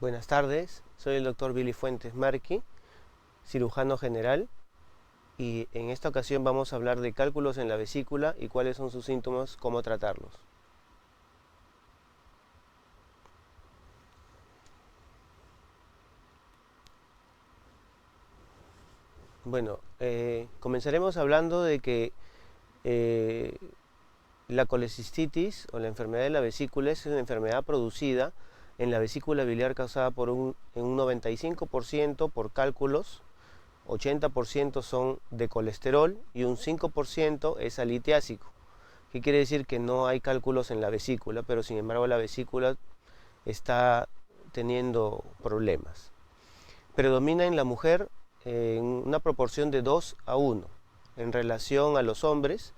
Buenas tardes, soy el doctor Billy Fuentes Marqui, cirujano general, y en esta ocasión vamos a hablar de cálculos en la vesícula y cuáles son sus síntomas, cómo tratarlos. Bueno, comenzaremos hablando de que la colecistitis o la enfermedad de la vesícula es una enfermedad producida en la vesícula biliar causada en un 95% por cálculos, 80% son de colesterol y un 5% es alitiásico. ¿Qué quiere decir? Que no hay cálculos en la vesícula, pero sin embargo la vesícula está teniendo problemas. Predomina en la mujer en una proporción de 2 a 1 en relación a los hombres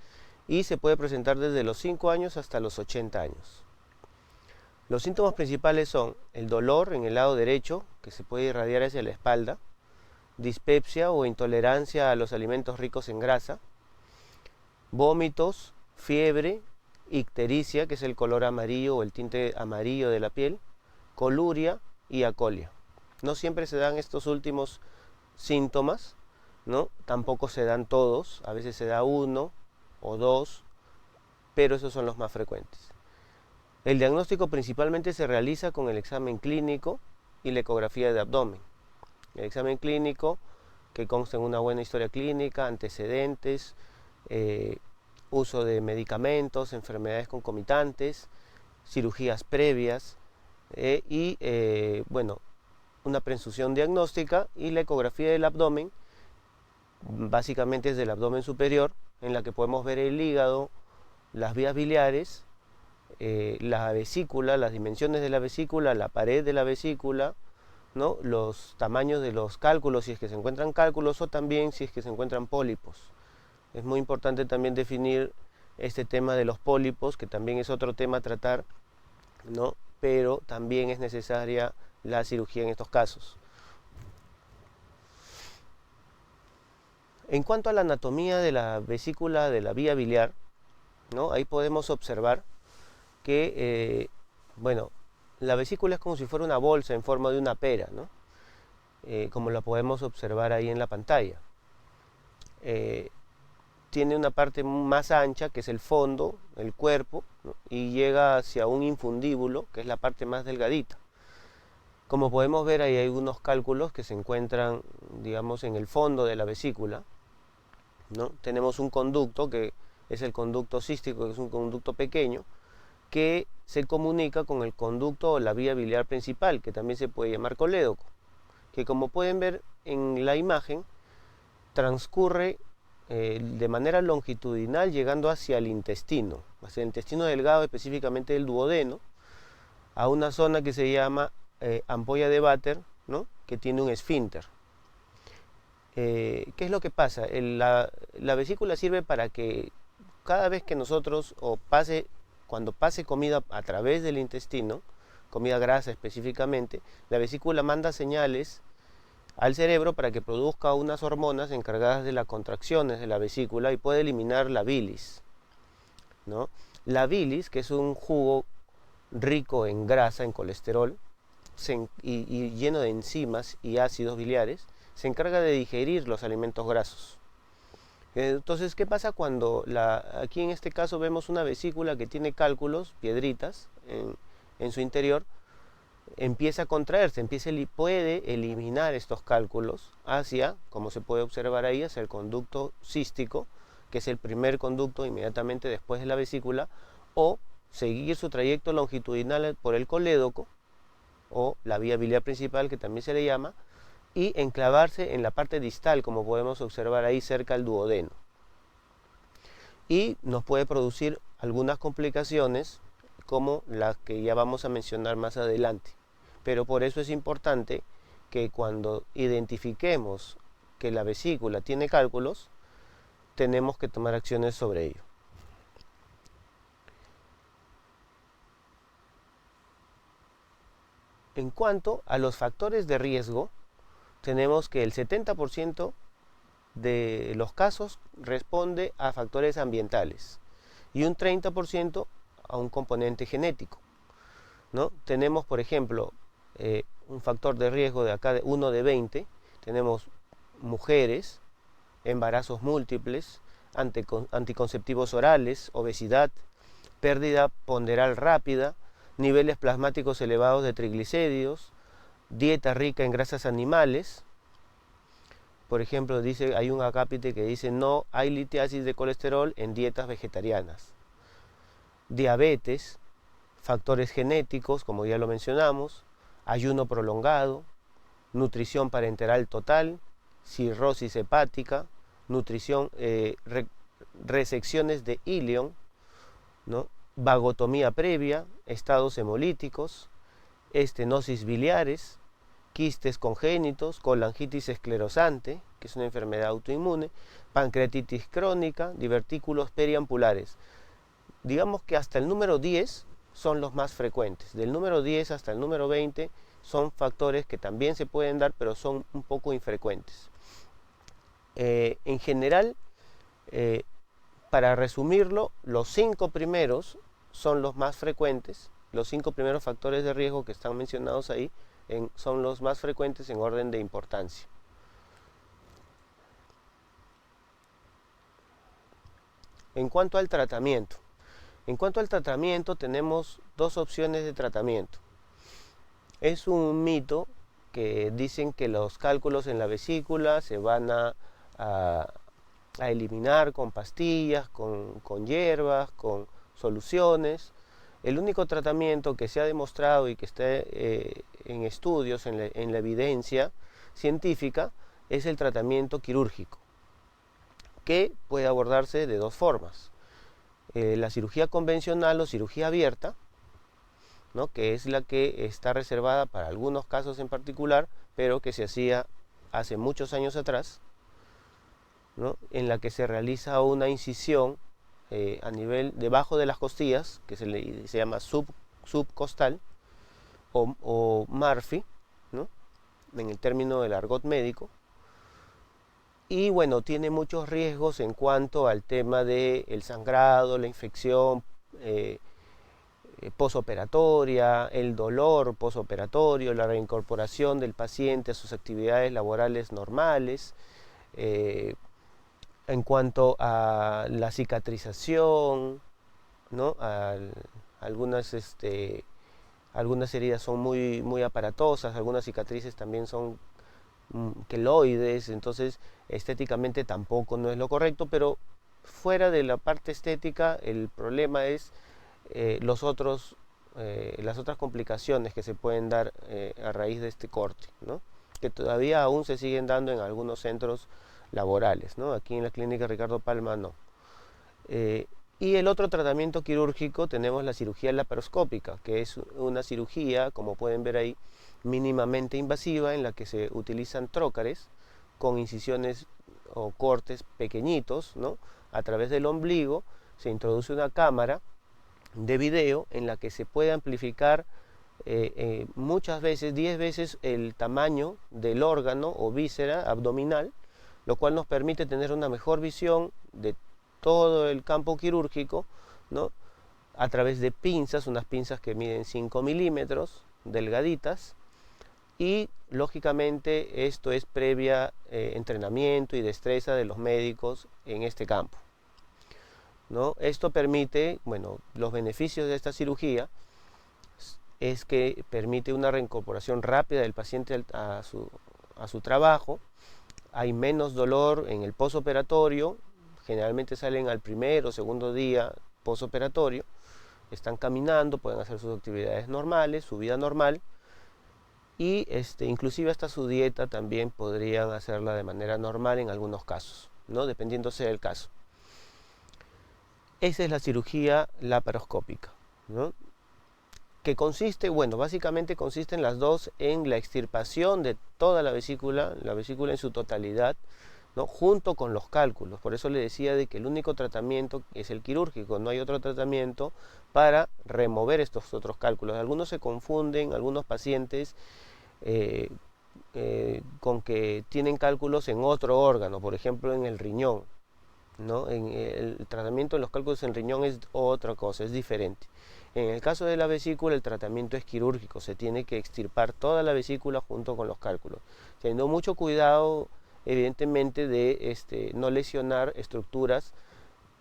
y se puede presentar desde los 5 años hasta los 80 años. Los síntomas principales son el dolor en el lado derecho, que se puede irradiar hacia la espalda, dispepsia o intolerancia a los alimentos ricos en grasa, vómitos, fiebre, ictericia, que es el color amarillo o el tinte amarillo de la piel, coluria y acolia. No siempre se dan estos últimos síntomas, ¿no? Tampoco se dan todos, a veces se da uno o dos, pero esos son los más frecuentes. El diagnóstico principalmente se realiza con el examen clínico y la ecografía de abdomen. El examen clínico, que consta en una buena historia clínica, antecedentes, uso de medicamentos, enfermedades concomitantes, cirugías previas bueno, una prensución diagnóstica, y la ecografía del abdomen, básicamente es del abdomen superior, en la que podemos ver el hígado, las vías biliares, la vesícula, las dimensiones de la vesícula, la pared de la vesícula, ¿no? Los tamaños de los cálculos, si es que se encuentran cálculos, o también si es que se encuentran pólipos. Es muy importante también definir este tema de los pólipos, que también es otro tema a tratar, ¿no? Pero también es necesaria la cirugía en estos casos. En cuanto a la anatomía de la vesícula de la vía biliar, ¿no? Ahí podemos observar que, bueno, la vesícula es como si fuera una bolsa en forma de una pera, ¿no? Como la podemos observar ahí en la pantalla. Tiene una parte más ancha, que es el fondo, el cuerpo, ¿no? Y llega hacia un infundíbulo, que es la parte más delgadita. Como podemos ver, ahí hay unos cálculos que se encuentran, digamos, en el fondo de la vesícula, ¿no? Tenemos un conducto, que es el conducto cístico, que es un conducto pequeño, que se comunica con el conducto o la vía biliar principal, que también se puede llamar colédoco, que como pueden ver en la imagen, transcurre de manera longitudinal llegando hacia el intestino delgado, específicamente el duodeno, a una zona que se llama ampolla de Vater, ¿no? Que tiene un esfínter. ¿Qué es lo que pasa? La vesícula sirve para que cada vez que nosotros, cuando pase comida a través del intestino, comida grasa específicamente, la vesícula manda señales al cerebro para que produzca unas hormonas encargadas de las contracciones de la vesícula y puede eliminar la bilis, ¿no? La bilis, que es un jugo rico en grasa, en colesterol, y lleno de enzimas y ácidos biliares, se encarga de digerir los alimentos grasos. Entonces, ¿qué pasa cuando aquí en este caso vemos una vesícula que tiene cálculos, piedritas, en su interior? Empieza a contraerse, puede eliminar estos cálculos hacia, como se puede observar ahí, hacia el conducto cístico, que es el primer conducto inmediatamente después de la vesícula, o seguir su trayecto longitudinal por el colédoco, o la vía biliar principal, que también se le llama, y enclavarse en la parte distal, como podemos observar ahí cerca del duodeno. Y nos puede producir algunas complicaciones, como las que ya vamos a mencionar más adelante. Pero por eso es importante que cuando identifiquemos que la vesícula tiene cálculos, tenemos que tomar acciones sobre ello. En cuanto a los factores de riesgo, tenemos que el 70% de los casos responde a factores ambientales y un 30% a un componente genético, ¿no? Tenemos, por ejemplo, un factor de riesgo de acá de 1 de 20, tenemos mujeres, embarazos múltiples, anticonceptivos orales, obesidad, pérdida ponderal rápida, niveles plasmáticos elevados de triglicéridos, dieta rica en grasas animales. Por ejemplo, hay un acápite que dice no hay litiasis de colesterol en dietas vegetarianas. Diabetes, factores genéticos, como ya lo mencionamos, ayuno prolongado, nutrición parenteral total, cirrosis hepática, resecciones de íleon, ¿no? Vagotomía previa, estados hemolíticos, estenosis biliares, quistes congénitos, colangitis esclerosante, que es una enfermedad autoinmune, pancreatitis crónica, divertículos periampulares. Digamos que hasta el número 10 son los más frecuentes. Del número 10 hasta el número 20 son factores que también se pueden dar, pero son un poco infrecuentes. En general, para resumirlo, los 5 primeros son los más frecuentes. Los 5 primeros factores de riesgo que están mencionados ahí son los más frecuentes en orden de importancia. En cuanto al tratamiento, tenemos dos opciones de tratamiento. Es un mito que dicen que los cálculos en la vesícula se van a eliminar con pastillas, con hierbas, con soluciones. El único tratamiento que se ha demostrado y que está en estudios, en la evidencia científica, es el tratamiento quirúrgico, que puede abordarse de dos formas. La cirugía convencional o cirugía abierta, ¿no? Que es la que está reservada para algunos casos en particular, pero que se hacía hace muchos años atrás, ¿no? En la que se realiza una incisión a nivel debajo de las costillas, que se llama subcostal o Murphy, ¿no? En el término del argot médico. Y bueno, tiene muchos riesgos en cuanto al tema del sangrado, la infección posoperatoria, el dolor posoperatorio, la reincorporación del paciente a sus actividades laborales normales, en cuanto a la cicatrización, ¿no? Algunas heridas son muy aparatosas, algunas cicatrices también son queloides, entonces estéticamente tampoco no es lo correcto, pero fuera de la parte estética el problema es las otras complicaciones que se pueden dar a raíz de este corte, ¿no? Que todavía aún se siguen dando en algunos centros laborales, ¿no? Aquí en la clínica Ricardo Palma no. Y el otro tratamiento quirúrgico tenemos la cirugía laparoscópica, que es una cirugía, como pueden ver ahí, mínimamente invasiva, en la que se utilizan trócares con incisiones o cortes pequeñitos, ¿no? A través del ombligo se introduce una cámara de video en la que se puede amplificar muchas veces, 10 veces el tamaño del órgano o víscera abdominal, lo cual nos permite tener una mejor visión de todo el campo quirúrgico, ¿no? A través de pinzas, unas pinzas que miden 5 milímetros, delgaditas, y lógicamente esto es previa entrenamiento y destreza de los médicos en este campo, ¿no? Esto permite, bueno, los beneficios de esta cirugía es que permite una reincorporación rápida del paciente a su trabajo, hay menos dolor en el posoperatorio, generalmente salen al primer o segundo día posoperatorio, están caminando, pueden hacer sus actividades normales, su vida normal, y inclusive hasta su dieta también podrían hacerla de manera normal en algunos casos, ¿no? Dependiéndose del caso. Esa es la cirugía laparoscópica, ¿no? Que consiste, bueno, básicamente consisten las dos en la extirpación de toda la vesícula en su totalidad, ¿no? Junto con los cálculos. Por eso le decía de que el único tratamiento es el quirúrgico, no hay otro tratamiento para remover estos otros cálculos. Algunos se confunden, algunos pacientes, con que tienen cálculos en otro órgano, por ejemplo en el riñón, ¿no? El tratamiento de los cálculos en riñón es otra cosa, es diferente. En el caso de la vesícula, el tratamiento es quirúrgico, se tiene que extirpar toda la vesícula junto con los cálculos, teniendo mucho cuidado, evidentemente, de no lesionar estructuras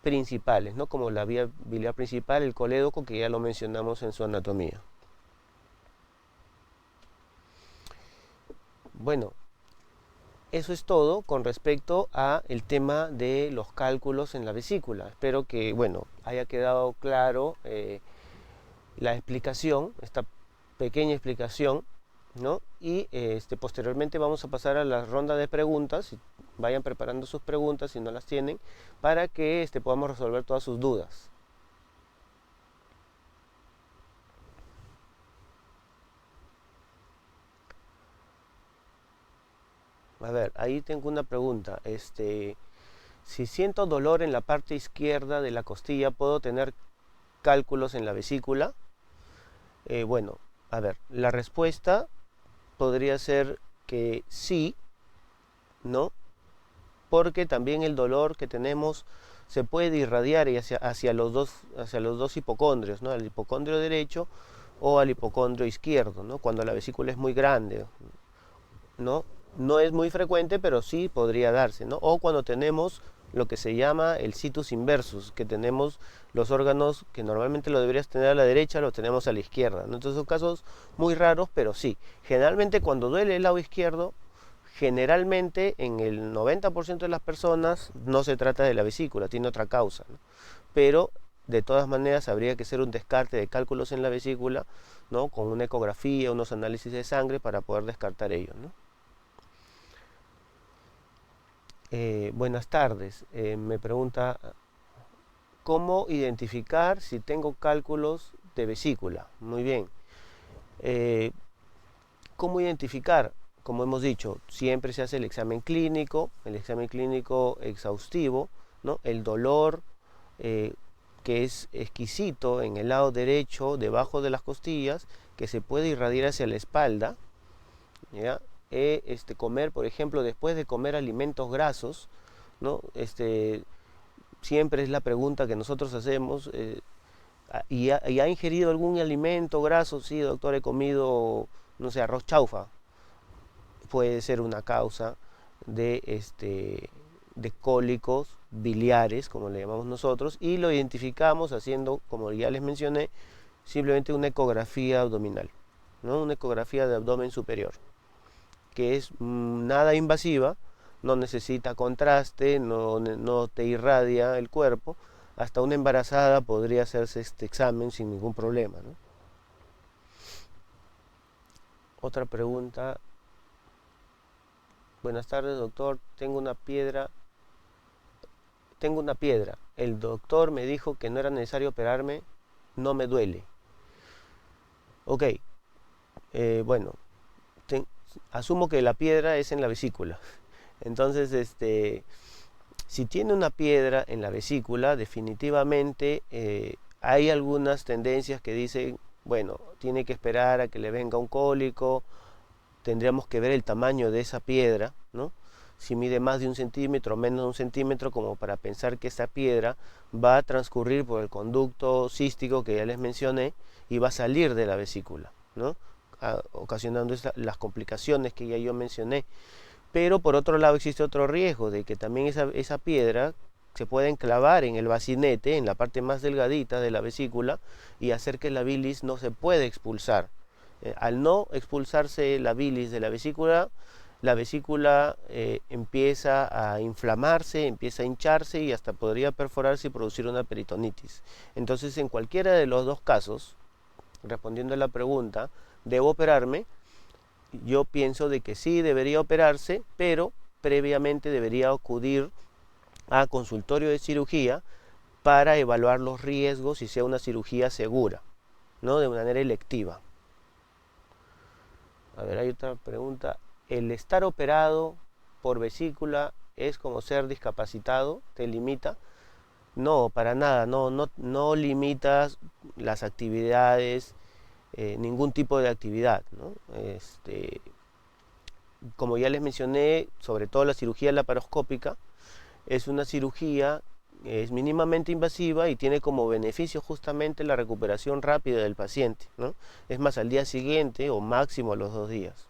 principales, ¿no? Como la vía biliar principal, el colédoco, que ya lo mencionamos en su anatomía. Bueno, eso es todo con respecto a el tema de los cálculos en la vesícula. Espero que, bueno, haya quedado claro la explicación, esta pequeña explicación, ¿no? Y posteriormente vamos a pasar a la ronda de preguntas. Vayan preparando sus preguntas si no las tienen, para que podamos resolver todas sus dudas. A ver, ahí tengo una pregunta. Si siento dolor en la parte izquierda de la costilla, ¿puedo tener cálculos en la vesícula? Bueno, a ver, la respuesta podría ser que sí, ¿no? Porque también el dolor que tenemos se puede irradiar hacia los dos hipocondrios, ¿no? Al hipocondrio derecho o al hipocondrio izquierdo, ¿no? Cuando la vesícula es muy grande, ¿no? No es muy frecuente, pero sí podría darse, ¿no? O cuando tenemos lo que se llama el situs inversus, que tenemos los órganos que normalmente lo deberías tener a la derecha, lo tenemos a la izquierda, ¿no? Entonces son casos muy raros, pero sí. Generalmente cuando duele el lado izquierdo, generalmente en el 90% de las personas no se trata de la vesícula, tiene otra causa, ¿no? Pero de todas maneras habría que hacer un descarte de cálculos en la vesícula, ¿no? Con una ecografía, unos análisis de sangre para poder descartar ello, ¿no? Buenas tardes. Me pregunta, ¿cómo identificar si tengo cálculos de vesícula? Muy bien. Eh, ¿Cómo identificar? Como hemos dicho, siempre se hace el examen clínico exhaustivo, ¿no? El dolor que es exquisito en el lado derecho, debajo de las costillas, que se puede irradiar hacia la espalda, ¿ya? Comer, por ejemplo, después de comer alimentos grasos, ¿no? Siempre es la pregunta que nosotros hacemos, ¿y ha ingerido algún alimento graso? Sí, doctor, he comido, no sé, arroz chaufa. Puede ser una causa de cólicos biliares, como le llamamos nosotros, y lo identificamos haciendo, como ya les mencioné, simplemente una ecografía abdominal, ¿no? Una ecografía de abdomen superior, que es nada invasiva, no necesita contraste, no te irradia el cuerpo. Hasta una embarazada podría hacerse este examen sin ningún problema, ¿no? Otra pregunta. Buenas tardes, doctor. Tengo una piedra. El doctor me dijo que no era necesario operarme. No me duele. Ok. Bueno, asumo que la piedra es en la vesícula. Entonces, si tiene una piedra en la vesícula, definitivamente hay algunas tendencias que dicen, bueno, tiene que esperar a que le venga un cólico. Tendríamos que ver el tamaño de esa piedra, ¿no? Si mide más de 1 centímetro o menos de 1 centímetro, como para pensar que esa piedra va a transcurrir por el conducto cístico que ya les mencioné y va a salir de la vesícula, ¿no? Ocasionando las complicaciones que ya yo mencioné. Pero por otro lado existe otro riesgo de que también esa piedra se pueda enclavar en el bacinete, en la parte más delgadita de la vesícula, y hacer que la bilis no se pueda expulsar. Al no expulsarse la bilis de la vesícula empieza a inflamarse, empieza a hincharse y hasta podría perforarse y producir una peritonitis. Entonces, en cualquiera de los dos casos, respondiendo a la pregunta, ¿debo operarme? Yo pienso de que sí debería operarse, pero previamente debería acudir a consultorio de cirugía para evaluar los riesgos y sea una cirugía segura, ¿no? De manera electiva. A ver, hay otra pregunta. ¿El estar operado por vesícula es como ser discapacitado? ¿Te limita? No, para nada, no limitas las actividades, ningún tipo de actividad, ¿no? Como ya les mencioné, sobre todo la cirugía laparoscópica, es una cirugía es mínimamente invasiva y tiene como beneficio justamente la recuperación rápida del paciente, ¿no? Es más, al día siguiente o máximo a los 2 días.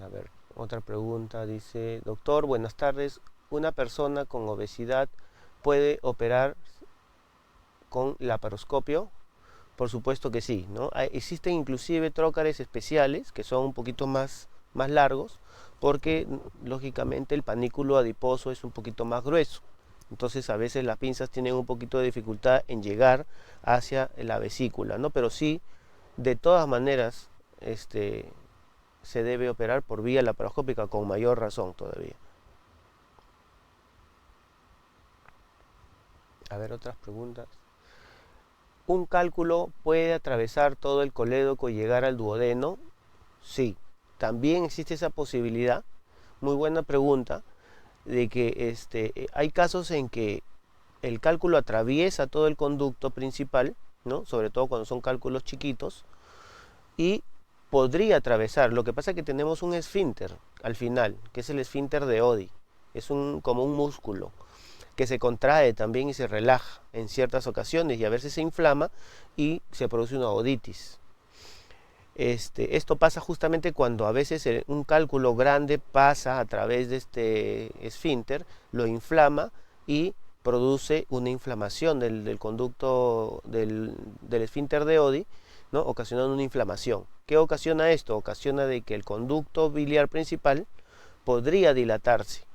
A ver, otra pregunta dice, doctor, buenas tardes, ¿una persona con obesidad puede operar con laparoscopio? Por supuesto que sí, ¿no? Existen inclusive trócares especiales que son un poquito más largos porque lógicamente el panículo adiposo es un poquito más grueso. Entonces a veces las pinzas tienen un poquito de dificultad en llegar hacia la vesícula, ¿no? Pero sí, de todas maneras, se debe operar por vía laparoscópica con mayor razón todavía. A ver, otras preguntas. ¿Un cálculo puede atravesar todo el colédoco y llegar al duodeno? Sí, también existe esa posibilidad. Muy buena pregunta, de que hay casos en que el cálculo atraviesa todo el conducto principal, ¿no? Sobre todo cuando son cálculos chiquitos, y podría atravesar. Lo que pasa es que tenemos un esfínter al final, que es el esfínter de Oddi. Es como un músculo que se contrae también y se relaja en ciertas ocasiones y a veces se inflama y se produce una oditis. Esto pasa justamente cuando a veces un cálculo grande pasa a través de este esfínter, lo inflama y produce una inflamación del conducto del esfínter de Oddi, ¿no? Ocasionando una inflamación. ¿Qué ocasiona esto? Ocasiona de que el conducto biliar principal podría dilatarse,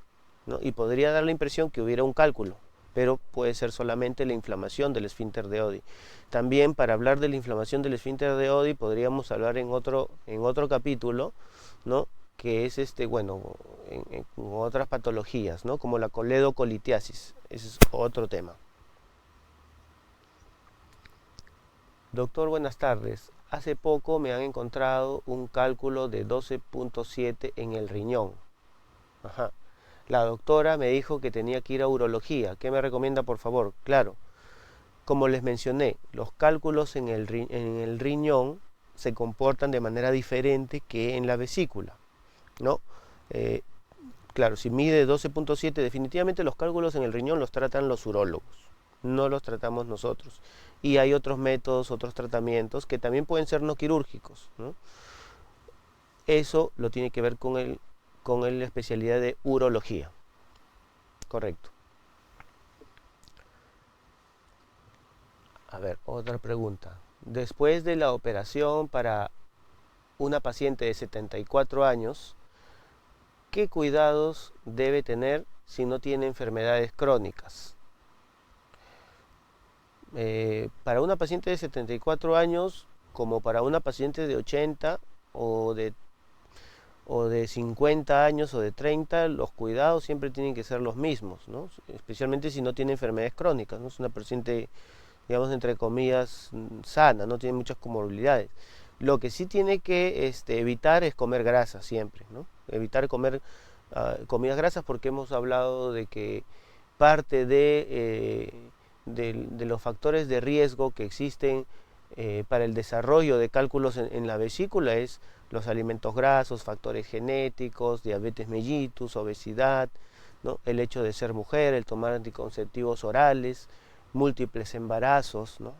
¿no? Y podría dar la impresión que hubiera un cálculo, pero puede ser solamente la inflamación del esfínter de Oddi. También para hablar de la inflamación del esfínter de Oddi podríamos hablar en otro capítulo, ¿no? Que es bueno, en otras patologías, ¿no? Como la coledocolitiasis. Ese es otro tema. Doctor, buenas tardes. Hace poco me han encontrado un cálculo de 12.7 en el riñón. Ajá. La doctora me dijo que tenía que ir a urología. ¿Qué me recomienda, por favor? Claro, como les mencioné, los cálculos en el riñón se comportan de manera diferente que en la vesícula, ¿no? Eh, claro, si mide 12.7, definitivamente los cálculos en el riñón los tratan los urólogos, no los tratamos nosotros. Y hay otros métodos, otros tratamientos que también pueden ser no quirúrgicos, ¿no? Eso lo tiene que ver con la especialidad de urología. Correcto. A ver, otra pregunta. Después de la operación para una paciente de 74 años, ¿qué cuidados debe tener si no tiene enfermedades crónicas? Para una paciente de 74 años, como para una paciente de 80 o de 50 años o de 30, los cuidados siempre tienen que ser los mismos, ¿no? Especialmente si no tiene enfermedades crónicas, ¿no? Es una paciente, digamos, entre comillas, sana, no tiene muchas comorbilidades. Lo que sí tiene que evitar es comer grasa siempre, ¿no? Evitar comer comidas grasas, porque hemos hablado de que parte de los factores de riesgo que existen para el desarrollo de cálculos en la vesícula es los alimentos grasos, factores genéticos, diabetes mellitus, obesidad, ¿no? El hecho de ser mujer, el tomar anticonceptivos orales, múltiples embarazos, ¿no?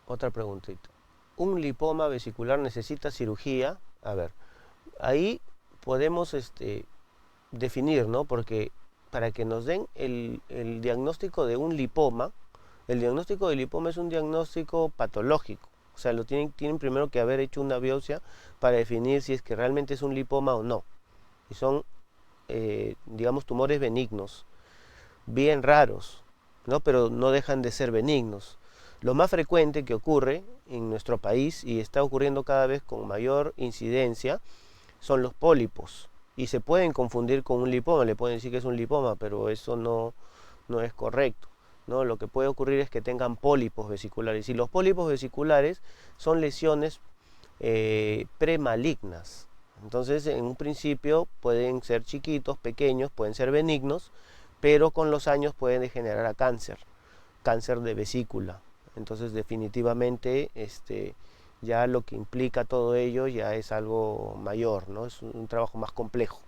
Otra preguntita. ¿Un lipoma vesicular necesita cirugía? A ver, ahí podemos definir, ¿no? Porque para que nos den el diagnóstico de un lipoma, el diagnóstico de lipoma es un diagnóstico patológico. O sea, tienen primero que haber hecho una biopsia para definir si es que realmente es un lipoma o no. Y son, digamos, tumores benignos, bien raros, ¿no? Pero no dejan de ser benignos. Lo más frecuente que ocurre en nuestro país, y está ocurriendo cada vez con mayor incidencia, son los pólipos. Y se pueden confundir con un lipoma, le pueden decir que es un lipoma, pero eso no es correcto, ¿no? Lo que puede ocurrir es que tengan pólipos vesiculares. Y los pólipos vesiculares son lesiones premalignas. Entonces, en un principio pueden ser chiquitos, pequeños, pueden ser benignos, pero con los años pueden degenerar a cáncer de vesícula. Entonces, definitivamente, ya lo que implica todo ello ya es algo mayor, ¿no? Es un trabajo más complejo.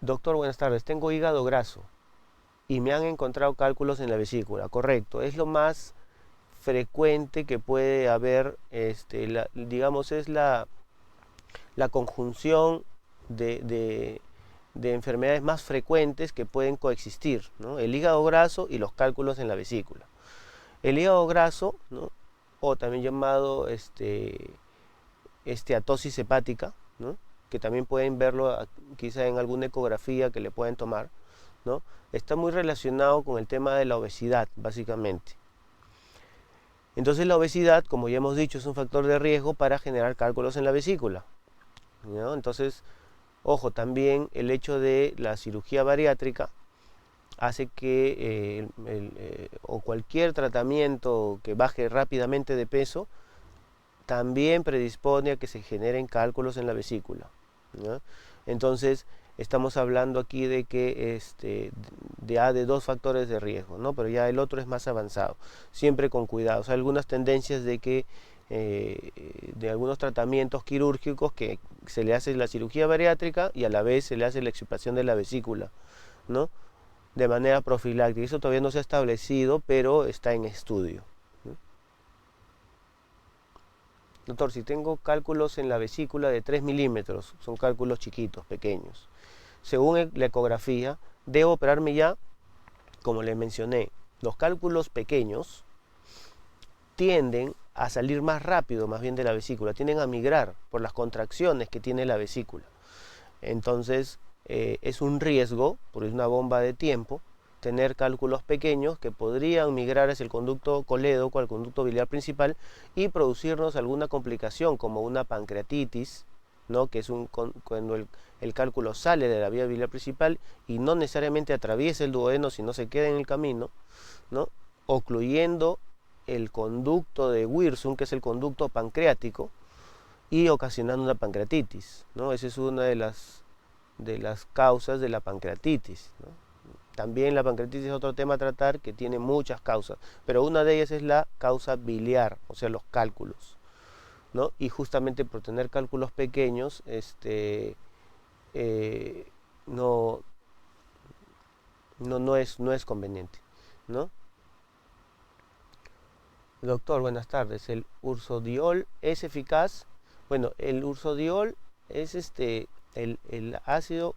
Doctor, buenas tardes. Tengo hígado graso y me han encontrado cálculos en la vesícula. Correcto. Es lo más frecuente que puede haber, digamos, es la conjunción de enfermedades más frecuentes que pueden coexistir, ¿no? El hígado graso y los cálculos en la vesícula. El hígado graso, ¿no? O también llamado esteatosis hepática, ¿no? Que también pueden verlo quizá en alguna ecografía que le pueden tomar, ¿no? Está muy relacionado con el tema de la obesidad, básicamente. Entonces la obesidad, como ya hemos dicho, es un factor de riesgo para generar cálculos en la vesícula, ¿no? Entonces, ojo, también el hecho de la cirugía bariátrica hace que o cualquier tratamiento que baje rápidamente de peso también predispone a que se generen cálculos en la vesícula, ¿no? Entonces estamos hablando aquí de que de dos factores de riesgo, ¿no? Pero ya el otro es más avanzado, siempre con cuidado. O sea, algunas tendencias de que de algunos tratamientos quirúrgicos que se le hace la cirugía bariátrica y a la vez se le hace la extirpación de la vesícula, ¿no? De manera profiláctica. Eso todavía no se ha establecido, pero está en estudio, ¿no? Doctor, si tengo cálculos en la vesícula de 3 milímetros, son cálculos chiquitos, pequeños. Según la ecografía, debo operarme ya. Como le mencioné, los cálculos pequeños tienden a salir más rápido, más bien de la vesícula, tienden a migrar por las contracciones que tiene la vesícula. Entonces, es un riesgo, porque es una bomba de tiempo, tener cálculos pequeños que podrían migrar hacia el conducto colédoco, al conducto biliar principal, y producirnos alguna complicación como una pancreatitis, ¿no? Que es cuando el cálculo sale de la vía biliar principal y no necesariamente atraviesa el duodeno, sino se queda en el camino, ¿no? Ocluyendo el conducto de Wirsung, que es el conducto pancreático, y ocasionando una pancreatitis, ¿no? Esa es una de las causas de la pancreatitis, ¿no? También la pancreatitis es otro tema a tratar que tiene muchas causas, pero una de ellas es la causa biliar, o sea, los cálculos, ¿no? Y justamente por tener cálculos pequeños, no, no es conveniente, ¿no? Doctor, buenas tardes. ¿El ursodiol es eficaz? Bueno, el ursodiol es el ácido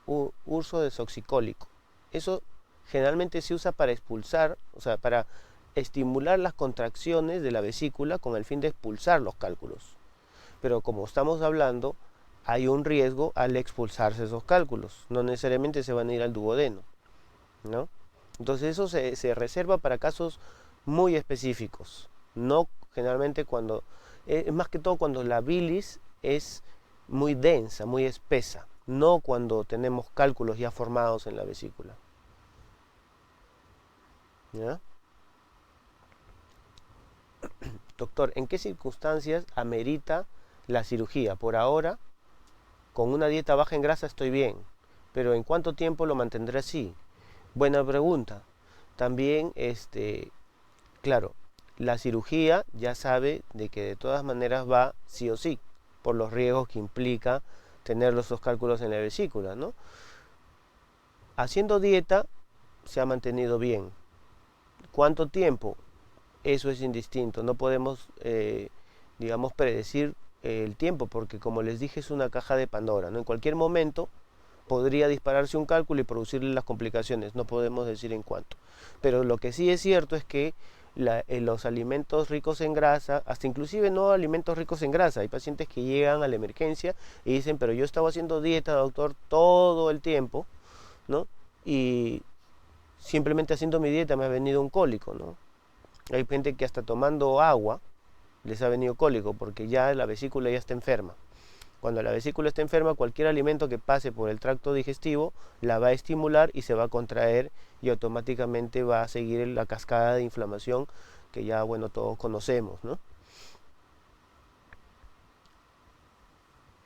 urso desoxicólico. Eso generalmente se usa para expulsar, o sea, para estimular las contracciones de la vesícula con el fin de expulsar los cálculos. Pero como estamos hablando, hay un riesgo al expulsarse esos cálculos. No necesariamente se van a ir al duodeno, ¿no? Entonces eso se reserva para casos muy específicos. No generalmente cuando, es más que todo cuando la bilis es muy densa, muy espesa. No cuando tenemos cálculos ya formados en la vesícula, ¿ya? Doctor, ¿en qué circunstancias amerita la cirugía? Por ahora, con una dieta baja en grasa estoy bien, pero ¿en cuánto tiempo lo mantendré así? Buena pregunta. También, claro, la cirugía ya sabe de que de todas maneras va sí o sí, por los riesgos que implica tener los dos cálculos en la vesícula, ¿no? Haciendo dieta se ha mantenido bien. ¿Cuánto tiempo? Eso es indistinto. No podemos, digamos, predecir el tiempo, porque como les dije es una caja de Pandora, ¿no? En cualquier momento podría dispararse un cálculo y producirle las complicaciones, no podemos decir en cuánto. Pero lo que sí es cierto es que los alimentos ricos en grasa, hasta inclusive no alimentos ricos en grasa, hay pacientes que llegan a la emergencia y dicen, pero yo estaba haciendo dieta, doctor, todo el tiempo, ¿no? Y simplemente haciendo mi dieta me ha venido un cólico, ¿no? Hay gente que hasta tomando agua les ha venido cólico porque ya la vesícula ya está enferma. Cuando la vesícula está enferma, cualquier alimento que pase por el tracto digestivo la va a estimular y se va a contraer y automáticamente va a seguir la cascada de inflamación que ya, bueno, todos conocemos, ¿no?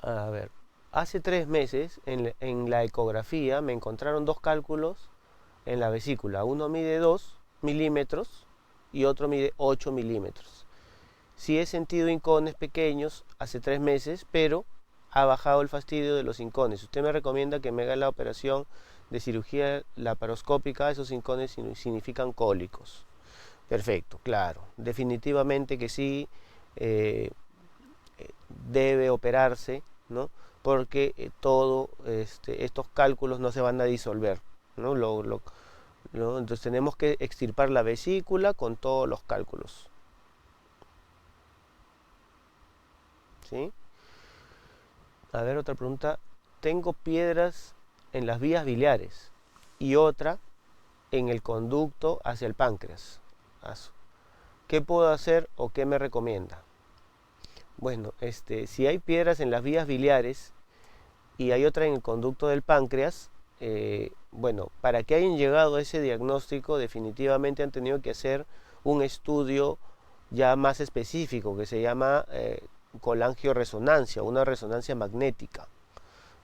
A ver, hace 3 meses en la ecografía me encontraron dos cálculos en la vesícula. Uno mide 2 milímetros y otro mide 8 milímetros. Sí he sentido hincones pequeños hace 3 meses, pero ha bajado el fastidio de los hincones. Usted me recomienda que me haga la operación de cirugía laparoscópica. Esos hincones significan cólicos. Perfecto, claro. Definitivamente que sí, debe operarse, ¿no? Porque todos estos cálculos no se van a disolver, ¿no? Entonces tenemos que extirpar la vesícula con todos los cálculos, ¿sí? A ver, otra pregunta. Tengo piedras en las vías biliares y otra en el conducto hacia el páncreas. ¿Qué puedo hacer o qué me recomienda? Bueno, si hay piedras en las vías biliares y hay otra en el conducto del páncreas, bueno, para que hayan llegado a ese diagnóstico, definitivamente han tenido que hacer un estudio ya más específico que se llama colangioresonancia, una resonancia magnética,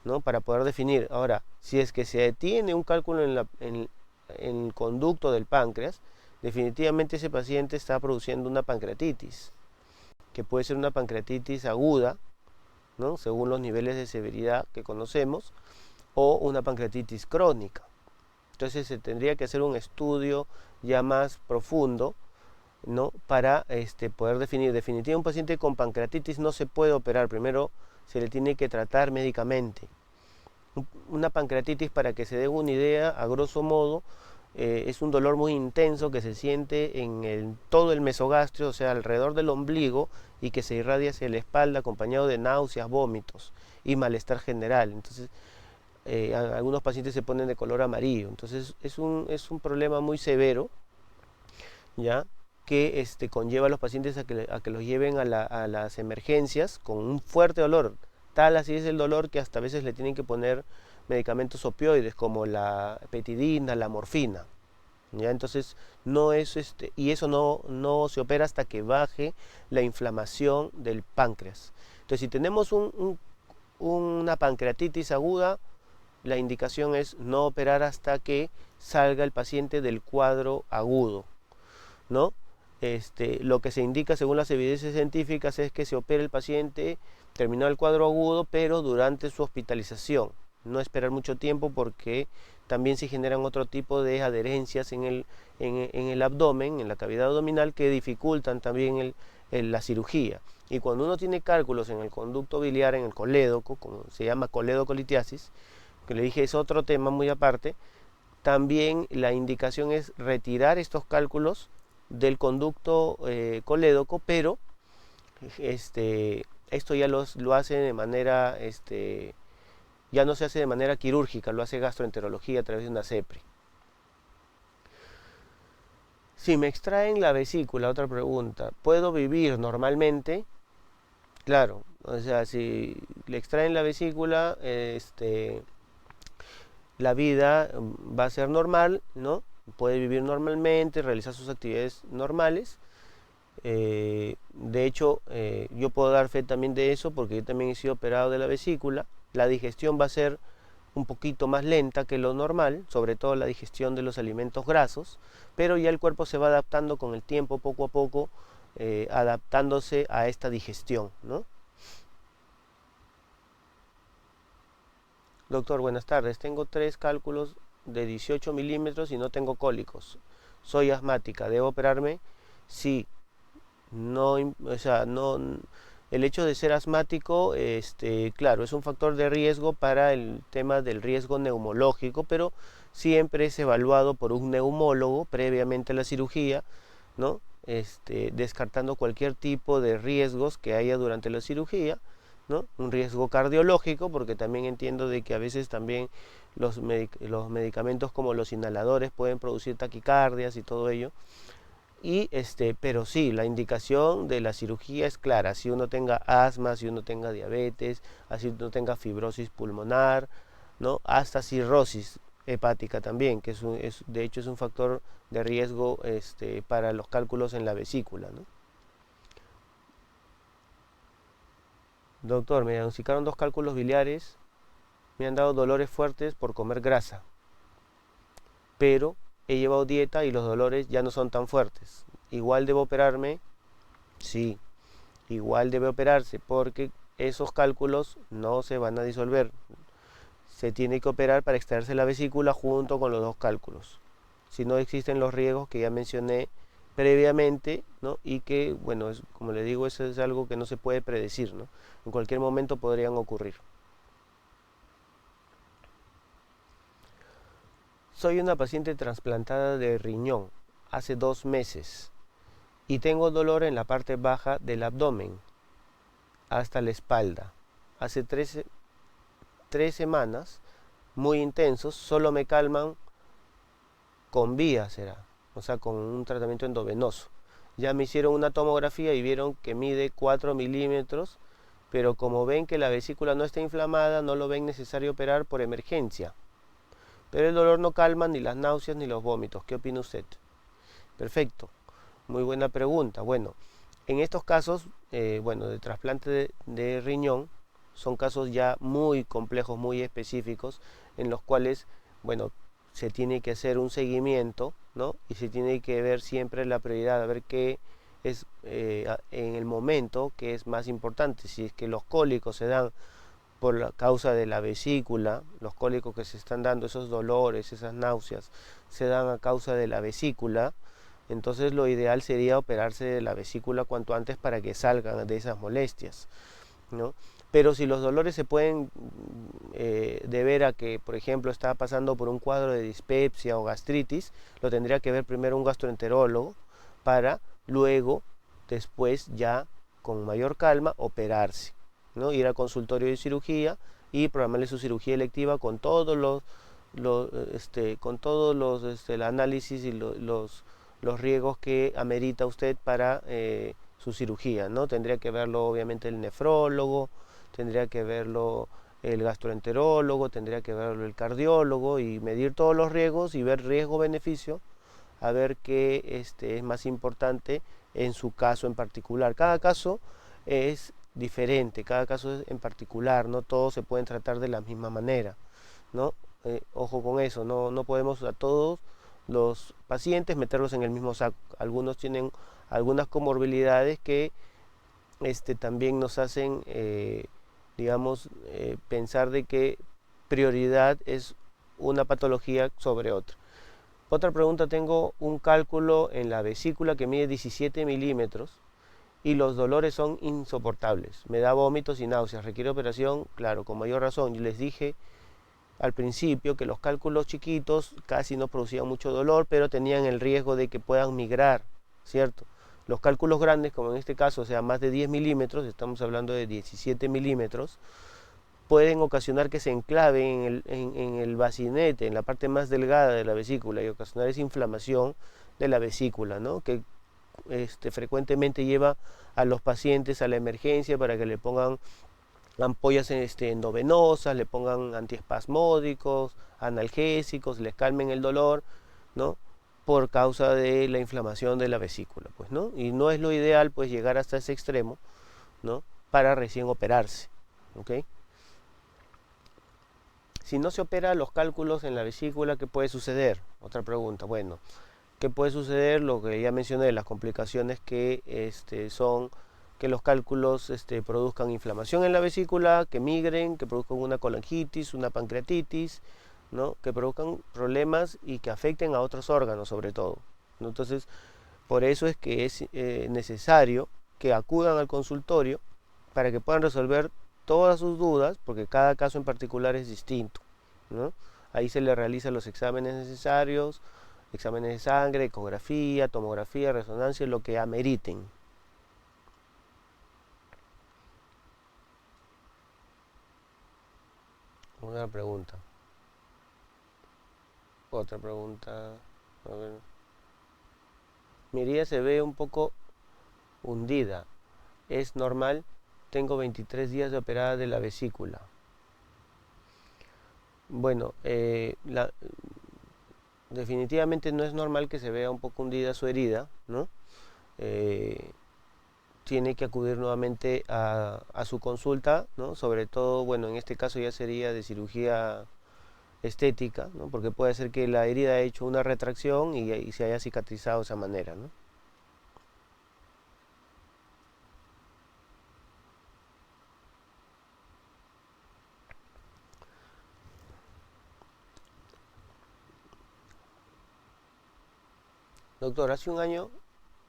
¿no? Para poder definir. Ahora, si es que se detiene un cálculo en el conducto del páncreas, definitivamente ese paciente está produciendo una pancreatitis, que puede ser una pancreatitis aguda, ¿no? Según los niveles de severidad que conocemos, o una pancreatitis crónica. Entonces se tendría que hacer un estudio ya más profundo, ¿no? Para poder definir. Definitivamente un paciente con pancreatitis no se puede operar. Primero se le tiene que tratar médicamente. Una pancreatitis, para que se den una idea, a grosso modo, es un dolor muy intenso que se siente en todo el mesogastrio, o sea, alrededor del ombligo, y que se irradia hacia la espalda, acompañado de náuseas, vómitos y malestar general. Entonces, algunos pacientes se ponen de color amarillo. Entonces, es un problema muy severo, ¿ya? Que conlleva a los pacientes a que los lleven a las emergencias con un fuerte dolor. Tal así es el dolor que hasta a veces le tienen que poner medicamentos opioides como la petidina, la morfina. ¿Ya? Entonces, no es y eso no se opera hasta que baje la inflamación del páncreas. Entonces, si tenemos una pancreatitis aguda, la indicación es no operar hasta que salga el paciente del cuadro agudo, ¿no? Lo que se indica según las evidencias científicas es que se opere el paciente terminado el cuadro agudo, pero durante su hospitalización. No esperar mucho tiempo, porque también se generan otro tipo de adherencias en el abdomen, en la cavidad abdominal, que dificultan también la cirugía. Y cuando uno tiene cálculos en el conducto biliar, en el colédoco, como se llama coledocolitiasis, que le dije es otro tema muy aparte, también la indicación es retirar estos cálculos del conducto colédoco, pero esto ya lo hace de manera, ya no se hace de manera quirúrgica, lo hace gastroenterología a través de una CEPRI. Si me extraen la vesícula, otra pregunta, ¿puedo vivir normalmente? Claro, o sea, si le extraen la vesícula, la vida va a ser normal, ¿no? Puede vivir normalmente, realizar sus actividades normales. De hecho, yo puedo dar fe también de eso, porque yo también he sido operado de la vesícula. La digestión va a ser un poquito más lenta que lo normal, sobre todo la digestión de los alimentos grasos, pero ya el cuerpo se va adaptando con el tiempo, poco a poco, adaptándose a esta digestión, ¿no? Doctor, buenas tardes. Tengo 3 cálculos de 18 milímetros y no tengo cólicos. Soy asmática. ¿Debo operarme? Sí. No, o sea, no, el hecho de ser asmático, claro, es un factor de riesgo para el tema del riesgo neumológico, pero siempre es evaluado por un neumólogo previamente a la cirugía, ¿no? Descartando cualquier tipo de riesgos que haya durante la cirugía, ¿no? Un riesgo cardiológico, porque también entiendo de que a veces también los medicamentos como los inhaladores pueden producir taquicardias y todo ello. Pero sí, la indicación de la cirugía es clara. Si uno tenga asma, si uno tenga diabetes, así uno tenga fibrosis pulmonar, ¿no? Hasta cirrosis hepática también, que de hecho es un factor de riesgo para los cálculos en la vesícula, ¿no? Doctor, me diagnosticaron 2 cálculos biliares, me han dado dolores fuertes por comer grasa, pero he llevado dieta y los dolores ya no son tan fuertes. igual debo operarme, sí, igual debe operarse porque esos cálculos no se van a disolver. Se tiene que operar para extraerse la vesícula junto con los dos cálculos. Si no existen los riesgos que ya mencioné previamente, ¿no? Y que, bueno, como le digo, eso es algo que no se puede predecir, ¿no? En cualquier momento podrían ocurrir. Soy una paciente trasplantada de riñón hace 2 meses y tengo dolor en la parte baja del abdomen hasta la espalda. Hace 3 semanas, muy intensos, solo me calman con vía, será, o sea, con un tratamiento endovenoso. Ya me hicieron una tomografía y vieron que mide 4 milímetros, pero como ven que la vesícula no está inflamada, no lo ven necesario operar por emergencia. Pero el dolor no calma ni las náuseas ni los vómitos. ¿Qué opina usted? Perfecto, muy buena pregunta. Bueno, en estos casos, bueno, de trasplante de riñón, son casos ya muy complejos, muy específicos, en los cuales, bueno, se tiene que hacer un seguimiento, ¿no? Y se tiene que ver siempre la prioridad, a ver qué es en el momento que es más importante. Si es que los cólicos se dan por la causa de la vesícula, los cólicos que se están dando, esos dolores, esas náuseas, se dan a causa de la vesícula, entonces lo ideal sería operarse de la vesícula cuanto antes para que salgan de esas molestias, ¿no? Pero si los dolores se pueden deber a que, por ejemplo, está pasando por un cuadro de dispepsia o gastritis, lo tendría que ver primero un gastroenterólogo para luego, después ya con mayor calma, operarse, ¿no? Ir al consultorio de cirugía y programarle su cirugía electiva con todos el análisis y los riesgos que amerita usted para su cirugía, ¿no? Tendría que verlo obviamente el nefrólogo, tendría que verlo el gastroenterólogo, tendría que verlo el cardiólogo y medir todos los riesgos y ver riesgo-beneficio, a ver qué es más importante en su caso en particular. Cada caso es diferente, cada caso es en particular, no todos se pueden tratar de la misma manera, ¿no? Ojo con eso, no podemos a todos los pacientes meterlos en el mismo saco. Algunos tienen algunas comorbilidades que también nos hacen, digamos, pensar de que prioridad es una patología sobre otra. Otra pregunta, tengo un cálculo en la vesícula que mide 17 milímetros y los dolores son insoportables. Me da vómitos y náuseas. ¿Requiere operación? Claro, con mayor razón. Yo les dije al principio que los cálculos chiquitos casi no producían mucho dolor, pero tenían el riesgo de que puedan migrar, ¿cierto? Los cálculos grandes, como en este caso, o sea, más de 10 milímetros, estamos hablando de 17 milímetros, pueden ocasionar que se enclave en el bacinete, en la parte más delgada de la vesícula, y ocasionar esa inflamación de la vesícula, ¿no? Que frecuentemente lleva a los pacientes a la emergencia para que le pongan ampollas endovenosas, le pongan antiespasmódicos, analgésicos, les calmen el dolor, ¿no? Por causa de la inflamación de la vesícula, pues, ¿no? Y no es lo ideal, pues, llegar hasta ese extremo, ¿no? Para recién operarse, ¿ok? Si no se opera los cálculos en la vesícula, ¿qué puede suceder? Otra pregunta, bueno, ¿qué puede suceder? Lo que ya mencioné, las complicaciones que son que los cálculos produzcan inflamación en la vesícula, que migren, que produzcan una colangitis, una pancreatitis, ¿no? Que produzcan problemas y que afecten a otros órganos sobre todo, ¿no? Entonces, por eso es que es necesario que acudan al consultorio para que puedan resolver todas sus dudas, porque cada caso en particular es distinto, ¿no? Ahí se le realizan los exámenes necesarios, exámenes de sangre, ecografía, tomografía, resonancia, lo que ameriten. Una pregunta. Otra pregunta. A ver. Mi herida se ve un poco hundida. ¿Es normal? Tengo 23 días de operada de la vesícula. Bueno, definitivamente no es normal que se vea un poco hundida su herida, ¿no? Eh, Tiene que acudir nuevamente a su consulta, ¿no? Sobre todo, bueno, en este caso ya sería de cirugía estética, ¿no? Porque puede ser que la herida haya hecho una retracción y se haya cicatrizado de esa manera, ¿no? Doctor, hace un año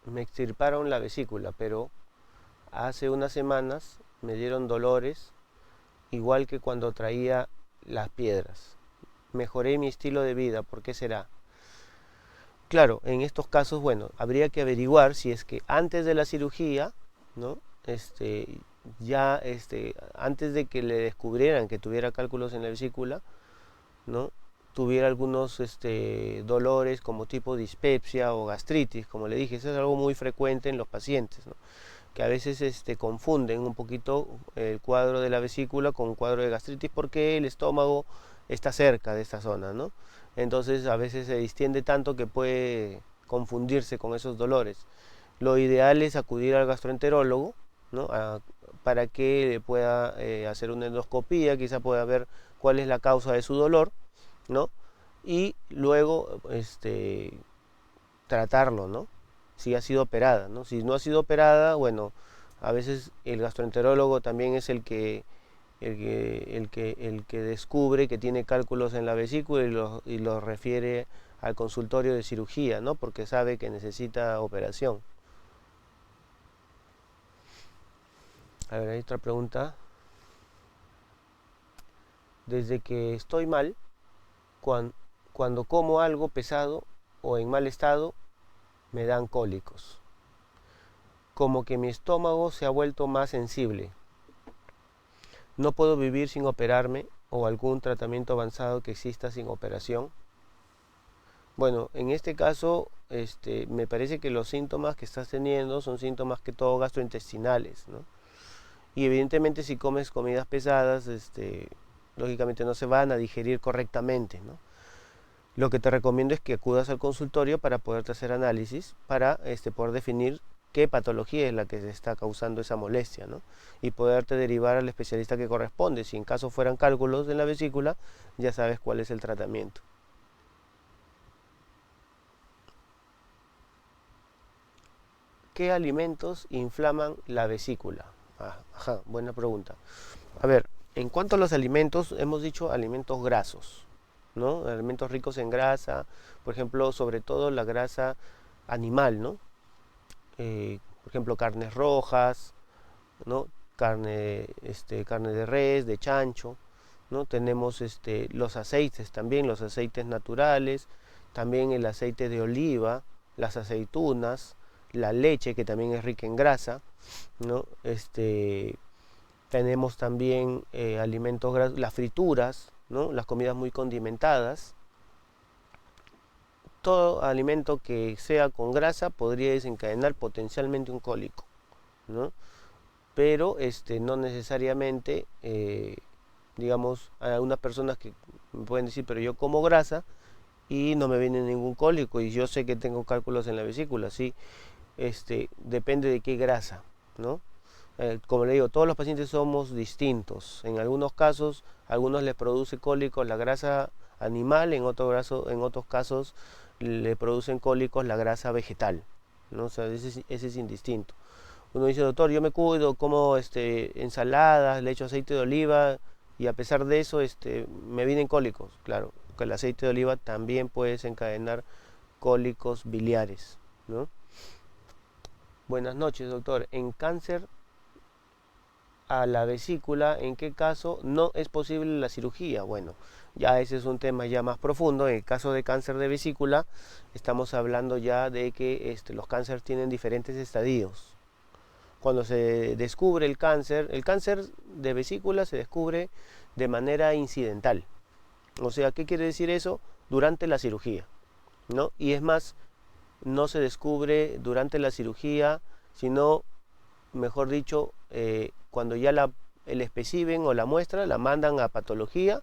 me extirparon la vesícula, pero hace unas semanas me dieron dolores, igual que cuando traía las piedras. Mejoré mi estilo de vida, ¿por qué será? Claro, en estos casos, bueno, habría que averiguar si es que antes de la cirugía, ¿no? Antes de que le descubrieran que tuviera cálculos en la vesícula, ¿no? Tuviera algunos dolores como tipo dispepsia o gastritis, como le dije, eso es algo muy frecuente en los pacientes, ¿no? Que a veces confunden un poquito el cuadro de la vesícula con un cuadro de gastritis porque el estómago está cerca de esta zona, ¿no? Entonces a veces se distiende tanto que puede confundirse con esos dolores. Lo ideal es acudir al gastroenterólogo, ¿no? Para que le pueda hacer una endoscopía, quizá pueda ver cuál es la causa de su dolor, ¿no? Y luego tratarlo, ¿no? Si ha sido operada, ¿no? Si no ha sido operada, bueno, a veces el gastroenterólogo también es el que descubre que tiene cálculos en la vesícula y los refiere al consultorio de cirugía, ¿no? Porque sabe que necesita operación. A ver, hay otra pregunta. Desde que estoy mal, cuan- cuando como algo pesado o en mal estado, me dan cólicos. Como que mi estómago se ha vuelto más sensible. No puedo vivir sin operarme o algún tratamiento avanzado que exista sin operación. Bueno, en este caso, me parece que los síntomas que estás teniendo son síntomas que todo gastrointestinales, ¿no? Y evidentemente si comes comidas pesadas, lógicamente no se van a digerir correctamente, ¿no? Lo que te recomiendo es que acudas al consultorio para poderte hacer análisis, para poder definir qué patología es la que te está causando esa molestia, ¿no? Y poderte derivar al especialista que corresponde. Si en caso fueran cálculos en la vesícula, ya sabes cuál es el tratamiento. ¿Qué alimentos inflaman la vesícula? Ajá, buena pregunta. A ver, en cuanto a los alimentos, hemos dicho alimentos grasos, ¿no? Alimentos ricos en grasa, por ejemplo, sobre todo la grasa animal, ¿no? Por ejemplo, carnes rojas, ¿no? Carne de res, de chancho, ¿no? Tenemos los aceites también, los aceites naturales, también el aceite de oliva, las aceitunas, la leche que también es rica en grasa, ¿no? Tenemos también alimentos grasos, las frituras, ¿no? Las comidas muy condimentadas. Todo alimento que sea con grasa podría desencadenar potencialmente un cólico, ¿no? Pero no necesariamente, digamos, hay algunas personas que me pueden decir, pero yo como grasa y no me viene ningún cólico y yo sé que tengo cálculos en la vesícula, sí, depende de qué grasa, ¿no? Como le digo, todos los pacientes somos distintos. En algunos casos, a algunos les produce cólicos la grasa animal, en otros casos le producen cólicos la grasa vegetal, ¿no? O sea, ese es indistinto. Uno dice, doctor, yo me cuido, como ensaladas, le echo aceite de oliva y a pesar de eso me vienen cólicos. Claro, que el aceite de oliva también puede desencadenar cólicos biliares, ¿no? Buenas noches, doctor. En cáncer a la vesícula, ¿en qué caso no es posible la cirugía? Bueno, ya ese es un tema ya más profundo. En el caso de cáncer de vesícula, estamos hablando ya de que los cánceres tienen diferentes estadios. Cuando se descubre el cáncer de vesícula se descubre de manera incidental. O sea, ¿qué quiere decir eso? Durante la cirugía, ¿no? Y es más, no se descubre durante la cirugía, sino, mejor dicho, cuando ya el espécimen o la muestra la mandan a patología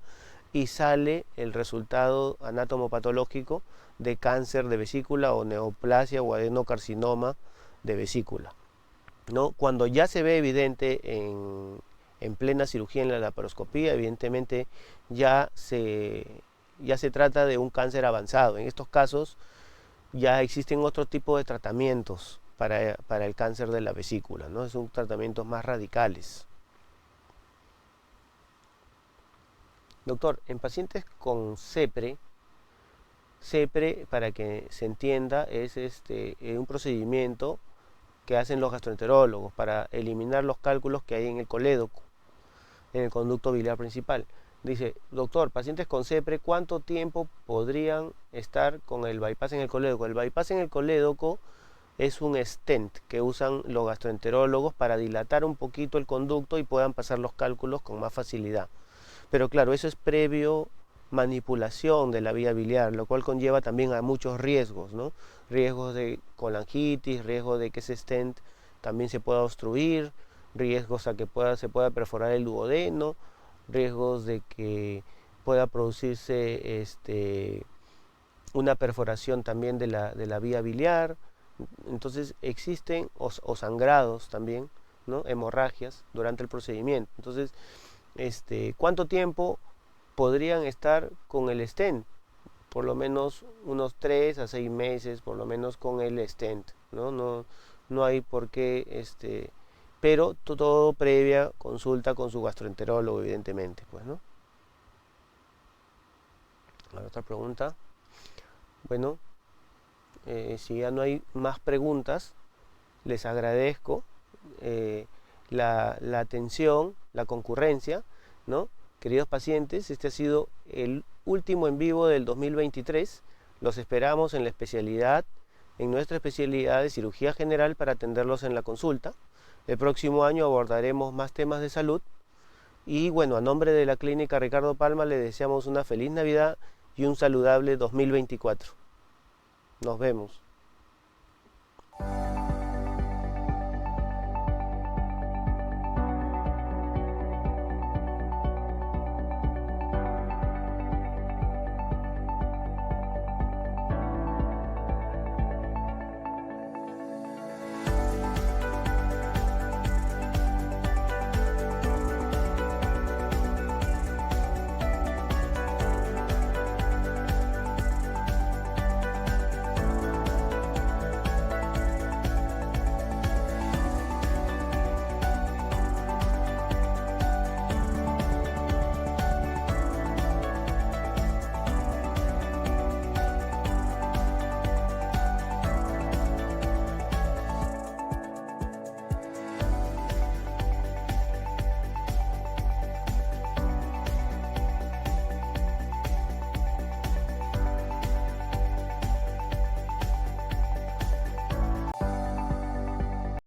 y sale el resultado anatomopatológico de cáncer de vesícula o neoplasia o adenocarcinoma de vesícula, ¿no? Cuando ya se ve evidente en plena cirugía en la laparoscopía, evidentemente ya se trata de un cáncer avanzado. En estos casos ya existen otro tipo de tratamientos para el cáncer de la vesícula, ¿no? Son tratamientos más radicales. Doctor, en pacientes con CEPRE CEPRE, para que se entienda, es un procedimiento que hacen los gastroenterólogos para eliminar los cálculos que hay en el colédoco, en el conducto biliar principal. Dice, doctor, pacientes con CEPRE, ¿cuánto tiempo podrían estar con el bypass en el colédoco? El bypass en el colédoco es un stent que usan los gastroenterólogos para dilatar un poquito el conducto y puedan pasar los cálculos con más facilidad. Pero claro, eso es previo manipulación de la vía biliar, lo cual conlleva también a muchos riesgos, ¿no? Riesgos de colangitis, riesgos de que ese stent también se pueda obstruir, riesgos a que se pueda perforar el duodeno, riesgos de que pueda producirse una perforación también de la vía biliar. Entonces existen o sangrados también, ¿no? Hemorragias durante el procedimiento. Entonces, ¿cuánto tiempo podrían estar con el stent? Por lo menos unos 3 a 6 meses, por lo menos con el stent, ¿no? No hay por qué, pero todo previa consulta con su gastroenterólogo, evidentemente, pues, ¿no? A ver, otra pregunta. Bueno, si ya no hay más preguntas, les agradezco la atención, la concurrencia, ¿no? Queridos pacientes, este ha sido el último en vivo del 2023. Los esperamos en nuestra especialidad de cirugía general, para atenderlos en la consulta. El próximo año abordaremos más temas de salud. Y bueno, a nombre de la Clínica Ricardo Palma, le deseamos una feliz Navidad y un saludable 2024. Nos vemos.